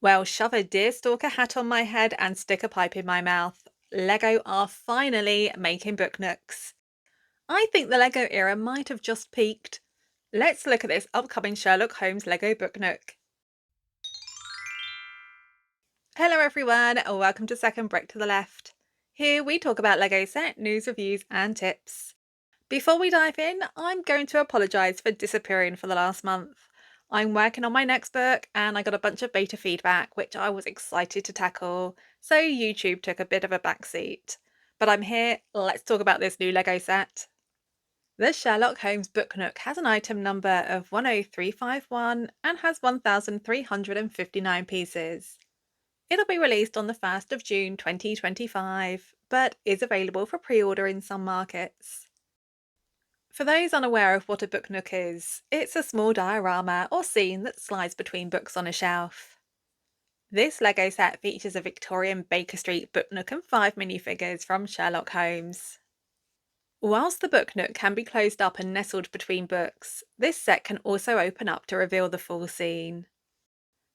Well, shove a deerstalker hat on my head and stick a pipe in my mouth. Lego are finally making book nooks. I think the Lego era might have just peaked. Let's look at this upcoming Sherlock Holmes Lego book nook. Hello everyone, and welcome to Second Break to the Left. Here we talk about Lego set, news, reviews and tips. Before we dive in, I'm going to apologise for disappearing for the last month. I'm working on my next book and I got a bunch of beta feedback which I was excited to tackle, so YouTube took a bit of a backseat. But I'm here, let's talk about this new Lego set. The Sherlock Holmes Book Nook has an item number of 10351 and has 1,359 pieces. It'll be released on the 1st of June 2025, but is available for pre-order in some markets. For those unaware of what a book nook is, it's a small diorama or scene that slides between books on a shelf. This Lego set features a Victorian Baker Street book nook and 5 minifigures from Sherlock Holmes. Whilst the book nook can be closed up and nestled between books, this set can also open up to reveal the full scene.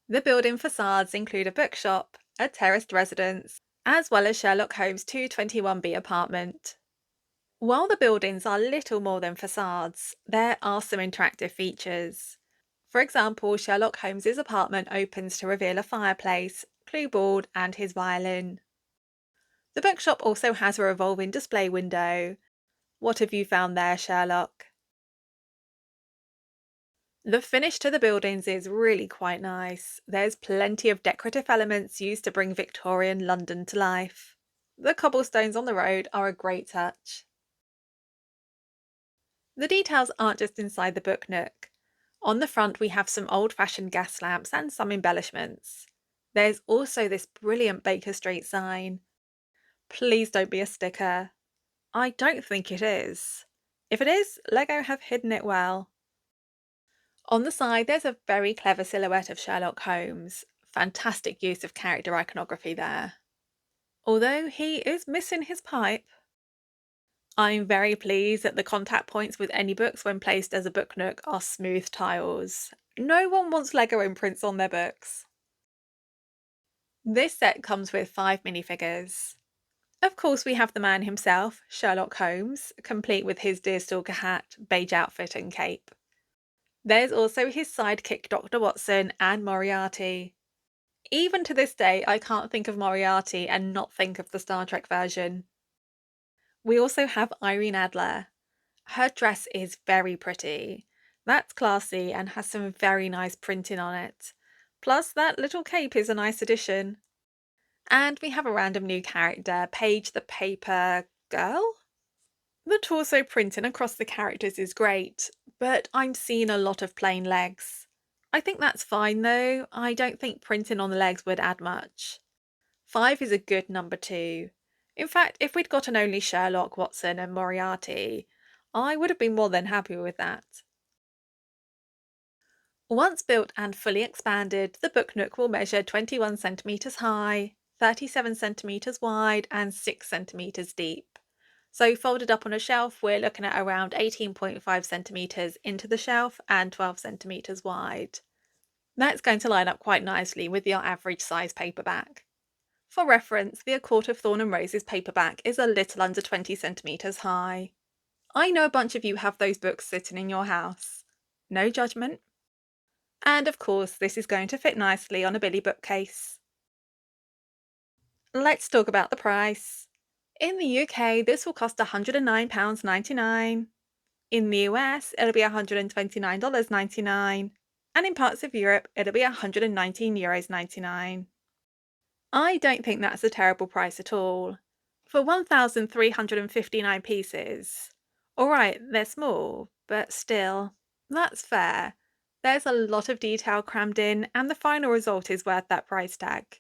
The building facades include a bookshop, a terraced residence, as well as Sherlock Holmes' 221B apartment. While the buildings are little more than facades, there are some interactive features. For example, Sherlock Holmes's apartment opens to reveal a fireplace, clue board, and his violin. The bookshop also has a revolving display window. What have you found there, Sherlock? The finish to the buildings is really quite nice. There's plenty of decorative elements used to bring Victorian London to life. The cobblestones on the road are a great touch. The details aren't just inside the book nook. On the front we have some old-fashioned gas lamps and some embellishments. There's also this brilliant Baker Street sign. Please don't be a sticker. I don't think it is. If it is, Lego have hidden it well. On the side there's a very clever silhouette of Sherlock Holmes. Fantastic use of character iconography there. Although he is missing his pipe. I'm very pleased that the contact points with any books when placed as a book nook are smooth tiles. No one wants Lego imprints on their books. This set comes with 5 minifigures. Of course we have the man himself, Sherlock Holmes, complete with his deerstalker hat, beige outfit and cape. There's also his sidekick Dr. Watson and Moriarty. Even to this day I can't think of Moriarty and not think of the Star Trek version. We also have Irene Adler. Her dress is very pretty. That's classy and has some very nice printing on it. Plus that little cape is a nice addition. And we have a random new character, Paige the Paper Girl? The torso printing across the characters is great, but I'm seeing a lot of plain legs. I think that's fine though. I don't think printing on the legs would add much. 5 is a good number too. In fact, if we'd gotten only Sherlock, Watson and Moriarty, I would have been more than happy with that. Once built and fully expanded, the book nook will measure 21 centimetres high, 37 centimetres wide and 6 centimetres deep. So folded up on a shelf, we're looking at around 18.5 centimetres into the shelf and 12 centimetres wide. That's going to line up quite nicely with your average size paperback. For reference, the A Court of Thorn and Roses paperback is a little under 20 centimetres high. I know a bunch of you have those books sitting in your house. No judgment. And of course, this is going to fit nicely on a Billy bookcase. Let's talk about the price. In the UK, this will cost £109.99. In the US, it'll be $129.99. And in parts of Europe, it'll be €119.99. I don't think that's a terrible price at all. For 1,359 pieces. Alright, they're small, but still, that's fair. There's a lot of detail crammed in, and the final result is worth that price tag.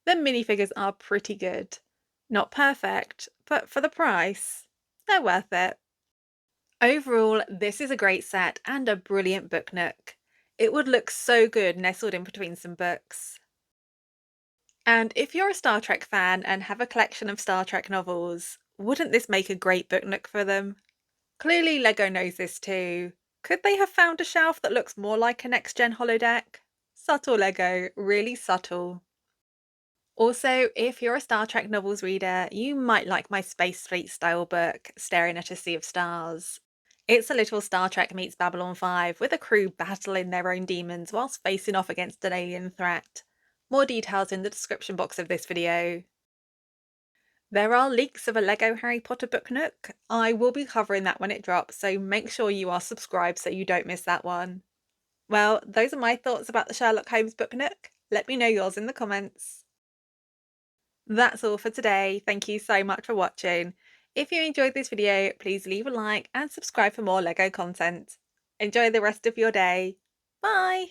The minifigures are pretty good. Not perfect, but for the price, they're worth it. Overall, this is a great set and a brilliant book nook. It would look so good nestled in between some books. And if you're a Star Trek fan and have a collection of Star Trek novels, wouldn't this make a great book nook for them? Clearly Lego knows this too. Could they have found a shelf that looks more like a next-gen holodeck? Subtle Lego, really subtle. Also, if you're a Star Trek novels reader, you might like my Space Fleet style book, Staring at a Sea of Stars. It's a little Star Trek meets Babylon 5 with a crew battling their own demons whilst facing off against an alien threat. More details in the description box of this video. There are leaks of a Lego Harry Potter book Nook. I will be covering that when it drops, so make sure you are subscribed so you don't miss that one. Well, those are my thoughts about the Sherlock Holmes book Nook. Let me know yours in the comments. That's all for today. Thank you so much for watching. If you enjoyed this video, please leave a like and subscribe for more Lego content. Enjoy the rest of your day. Bye!